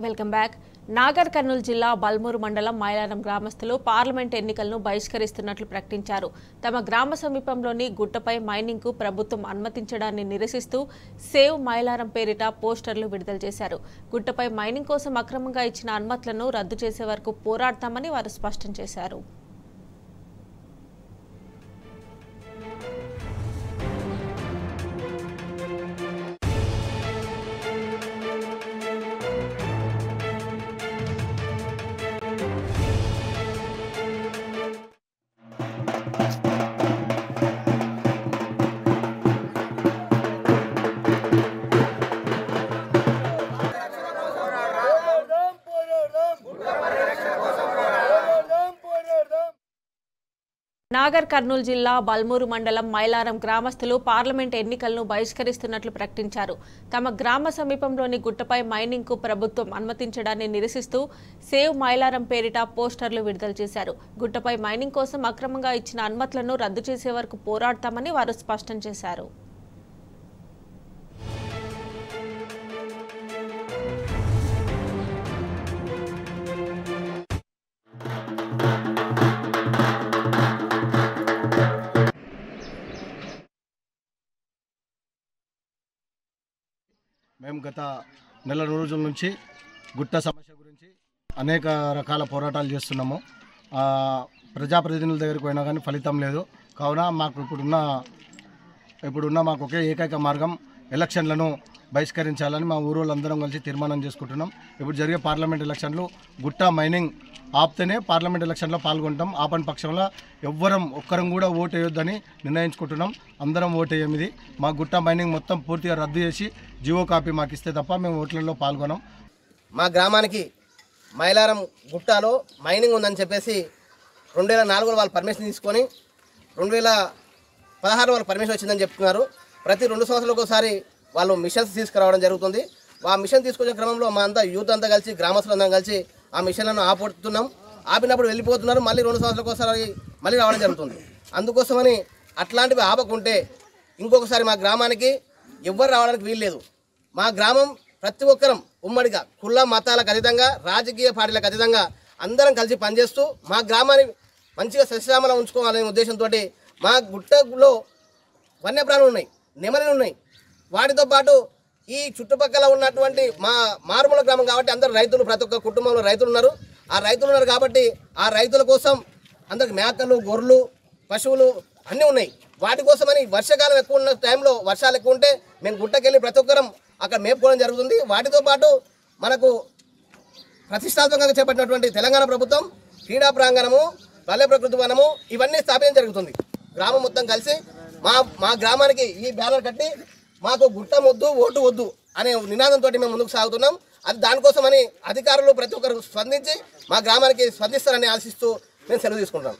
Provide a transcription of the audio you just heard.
Welcome back. Nagar Kurnool జిల్లా బల్మూరు మండలం మైలారం గ్రామస్తులు పార్లమెంట్ ఎన్నికలను బహిష్కరిస్తున్నట్లు ప్రకటించారు. తమ గ్రామ సమీపంలోని గుట్టపై మైనింగ్ కు ప్రభుత్వం అనుమతించడాన్ని నిరసిస్తూ సేవ్ మైలారం పేరిట పోస్టర్లు విడుదల చేశారు. గుట్టపై మైనింగ్ కోసం అక్రమంగా ఇచ్చిన అనుమతులను రద్దు చేసే వరకు పోరాడతామని వారు స్పష్టం చేశారు. నాగర్ కర్నూలు జిల్లా బల్మూరు మండలం మైలారం గ్రామస్తులు పార్లమెంట్ ఎన్నికలను బహిష్కరిస్తున్నట్లు ప్రకటించారు. తమ గ్రామ సమీపంలోని గుట్టపై మైనింగ్ కు ప్రభుత్వం అనుమతించడాన్ని నిరసిస్తూ సేవ్ మైలారం పేరిట పోస్టర్లు విడుదల చేశారు. గుట్టపై మైనింగ్ కోసం అక్రమంగా ఇచ్చిన అనుమతులను రద్దు చేసే వరకు పోరాడతామని వారు స్పష్టం చేశారు. మేము గత నెల రోజుల నుంచి గుట్ట సమస్య గురించి అనేక రకాల పోరాటాలు చేస్తున్నాము. ప్రజాప్రతినిధుల దగ్గరికి పోయినా కానీ ఫలితం లేదు. కావున మాకు ఇప్పుడున్న మాకు ఒకే ఏకైక మార్గం ఎలక్షన్లను బహిష్కరించాలని మా ఊరోళ్ళందరం కలిసి తీర్మానం చేసుకుంటున్నాం. ఇప్పుడు జరిగే పార్లమెంట్ ఎలక్షన్లు గుట్ట మైనింగ్ ఆపితేనే పార్లమెంట్ ఎలక్షన్లో పాల్గొంటాం. ఆపని పక్షంలో ఒక్కరం కూడా ఓటు వేయొద్దని నిర్ణయించుకుంటున్నాం. అందరం ఓటు వేయమిది. మా గుట్ట మైనింగ్ మొత్తం పూర్తిగా రద్దు చేసి జీవో కాపీ మాకు ఇస్తే తప్ప మేము ఓట్లలో పాల్గొనాం. మా గ్రామానికి మైలారం గుట్టలో మైనింగ్ ఉందని చెప్పేసి 2004లో వాళ్ళు పర్మిషన్ తీసుకొని 2016 వాళ్ళు పర్మిషన్ వచ్చిందని చెప్తున్నారు. ప్రతి 2 సంవత్సరాలకు ఒకసారి వాళ్ళు మిషన్స్ తీసుకురావడం జరుగుతుంది. ఆ మిషన్ తీసుకొచ్చే క్రమంలో మా అంతా యూత్ అంతా కలిసి గ్రామస్తులందరం కలిసి ఆ మిషన్లను ఆపుతున్నాం. ఆపినప్పుడు వెళ్ళిపోతున్నారు. మళ్ళీ 2 సంవత్సరాలకు ఒకసారి మళ్ళీ రావడం జరుగుతుంది. అందుకోసమని అట్లాంటివి ఆపకుంటే ఇంకొకసారి మా గ్రామానికి ఎవ్వరు రావడానికి వీల్లేదు. మా గ్రామం ప్రతి ఒక్కరం ఉమ్మడిగా కుల మతాలకు అతీతంగా రాజకీయ పార్టీలకు అతీతంగా అందరం కలిసి పనిచేస్తూ మా గ్రామాన్ని మంచిగా సస్యశ్యామలా ఉంచుకోవాలనే ఉద్దేశంతో మా గుట్టలో వన్యప్రాణులు ఉన్నాయి, నెమలిలు ఉన్నాయి. వాటితో పాటు ఈ చుట్టుపక్కల ఉన్నటువంటి మా మారుమూల గ్రామం కాబట్టి అందరు రైతులు, ప్రతి ఒక్క కుటుంబంలో రైతులు ఉన్నారు. ఆ రైతులు ఉన్నారు కాబట్టి ఆ రైతుల కోసం అందరికి మేకలు, గొర్రెలు, పశువులు అన్నీ ఉన్నాయి. వాటి కోసమని వర్షాకాలం ఎక్కువ ఉన్న టైంలో వర్షాలు ఎక్కువ ఉంటే మేము గుట్టకెళ్ళి ప్రతి ఒక్కరం అక్కడ మేపుకోవడం జరుగుతుంది. వాటితో పాటు మనకు ప్రతిష్టాత్మకంగా చేపట్టినటువంటి తెలంగాణ ప్రభుత్వం క్రీడా ప్రాంగణము, పల్లె ప్రకృతి వనము ఇవన్నీ స్థాపించడం జరుగుతుంది. గ్రామం మొత్తం కలిసి మా గ్రామానికి ఈ బ్యానర్ కట్టి మాకు గుట్ట వద్దు, ఓటు వద్దు అనే నినాదంతో మేము ముందుకు సాగుతున్నాం. అది దానికోసమని అధికారులు ప్రతి ఒక్కరు స్పందించి మా గ్రామానికి స్పందిస్తారని ఆశిస్తూ మేము సెలవు తీసుకుంటాం.